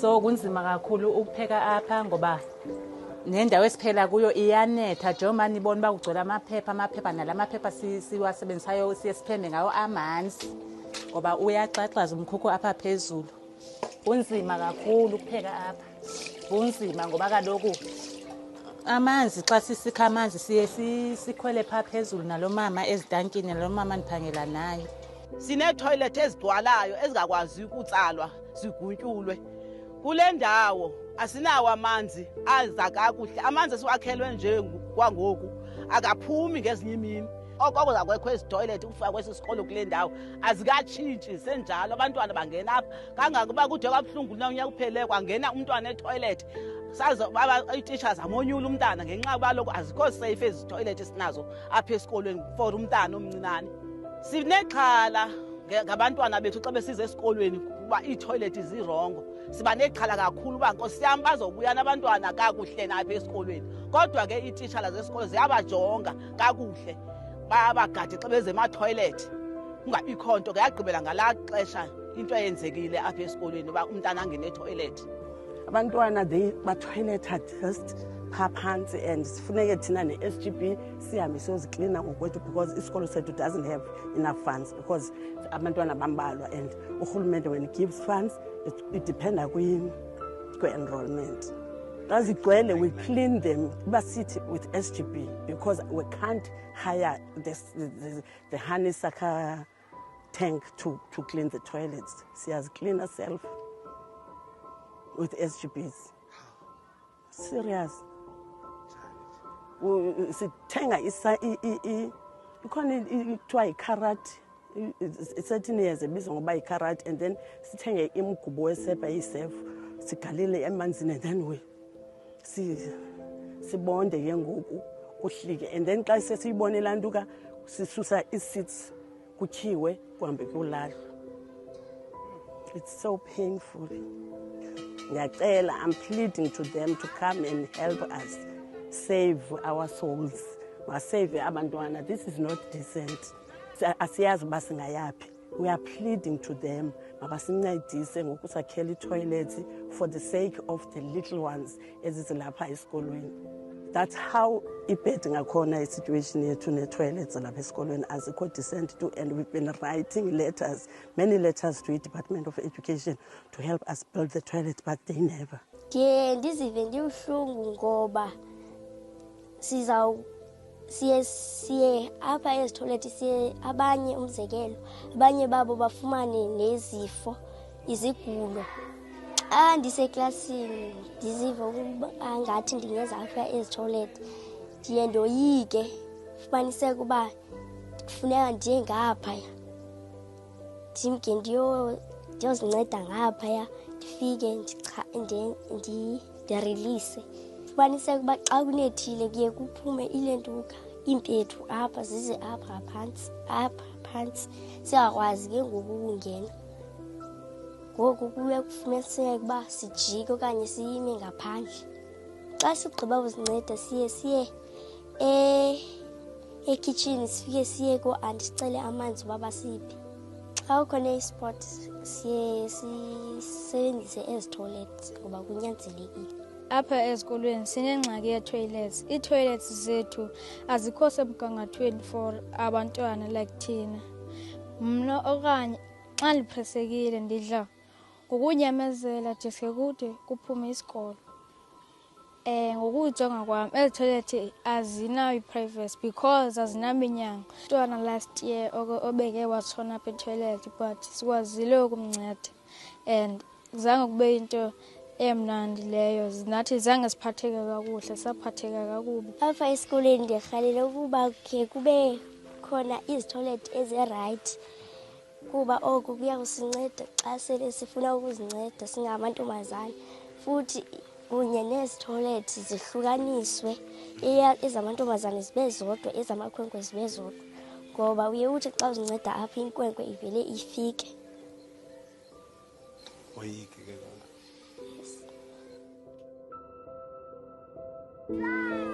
So kunzima kakhulu ukupheka apha ngoba nendawo esiphela kuyo iyanetha njengoba nibona uba kugcwele amaphepha nalamaphepha siwasebenzisayo siye siphembe ngawo amanzi ngoba uyaxaxaza umkhukhu apha phezulu. Kunzima kakhulu ukupheka apha, kunzima ngoba kaloku amanzi xa sisikha amanzi siye sikhwele phaa phezulu nalo mama ezitankini nalo mama ndiphangela naye. Sinee-toilet ezigcwalayo ezingakwazi ukutsalwa ziguntyulwe. Kule ndawo asinawo amanzi aza kakuhle. Amanzi esiwakhelwe nje kwangoku akaphumi ngezinye imini. Okoko zakwekho ezi toilet ukufika kwesi sikolo kule ndawo azikatshintshi senjalo. Abantwana bangena apha kangangoba kude kabuhlungu unyaka uphele kwangena umntwana etoilet. Saze ii-teachers amonyula umntana ngenxa yoba loku azikho safe ezi toilet esinazo apha esikolweni for umntana omncinane. Sinexhala ngabantwana bethu xa besize esikolweni kuba ii-toilet zirongo. Siba nexhala kakhulu uba Nkosi yam bazobuya nabantwana kakuhle napha esikolweni. Kodwa ke iititshala zesikolo ziyabajonga kakuhle babagade xa beze ema-toilet. Kungabikho nto ke yagqibela ngalaa xesha into eyenzekile apha esikolweni uba umntana angene etoilet. Abantwana batoiletha just phaa phantsi and sifuneke thina ne-SGB sihambe siyoziklina ngokwethu because isikolo sethu doesn't have enough funds because abantwana bambalwa and urhulumente when he gives funds it dependa kwi-enrollment. Xa zigcwele we clean them basithi with SGB because we can't hire the honeysucker tank to clean the toilets. Siyaziclean ourselves with SGBs. Serious. Sithenga ikhona kuthiwa yi-carrot. Certain years ebizwa ngoba yi-carrot and then sithenge imgubo wesepa yisefu sigalile emanzini and then sibonde ke ngoku kuhlike and then xa sesiyibone laa nto ka sisusa ii-seats kutyiwe kuhambe kuyolahlwa. It's so painful. Ngiyacela, I'm pleading to them to come and help us save our souls. Masave abantwana. This is not decent. Asiyazi uba singayaphi. We are pleading to them. Mabasincedise ngokusakhela ii-toilets for the sake of the little ones ezizilapha esikolweni. That's how ibhedi ngakhona i-situation yethu ne-toilets lapha esikolweni azikho decent to, and we've been writing letters, many letters to the Department of Education to help us build the toilets, but they never. Ndiye ndizive ndibuhlungu ngoba siye apha ezithoyilethi siye abanye umzekelo abanye babo bafumane nezifo izigulo. Xa ndiseklasini ndiziva ukuba ngathi ndingeza apha ezithoyilethi ndiye ndoyike fumaniseke uba kufuneka ndiye ngaphaya ndimke ndiyozinceda ngaphaya ndifike ndirelise. Fumaniseke uba xa kunethile kuye kuphume ilentuka iimpethu apha zize apha phantsi singakwazi ke ngoku ukungena. Ngoku kuye kufumaniseke uba sijike okanye siyime ngaphandle. Xa sigqiba uzinceda siye ekhitshini sifike siye ko-anti sicele amanzi uba basiphe. Xa kukhona isport siye sisebenzise ezitoilets ngoba kunyanzelekile. Apha ezikolweni sinengxaki yee-toilets. Ii-toilets zethu azikho semgangathweni for abantwana like thina. Mna okanye xa ndiphresekile ndidla ngokunyamezela deske kude kuphume isikolo. Ngokujonga kwam ezi toilet azinayo i-privacy because azinaminyango. Umntwana last year obeke watshona apha etoilet but sikwazile ukumnceda and zange kube into emnandi leyo. Nathi zange siphatheke kakuhle, saphatheka kakubi. Apha esikoleni ndirhalela ukuba khe kube khona izitoilet ezirayithi kuba oku kuya kusinceda xa sele sifuna ukuzinceda singamantombazana. Futhi kunye nezitoilet zihlukaniswe, ezamantombazana zibe zodwa, ezamakhwenkwe zibe zodwa. Ngoba uye uthi xa uzinceda apha inkwenkwe ivele ifike. Yes.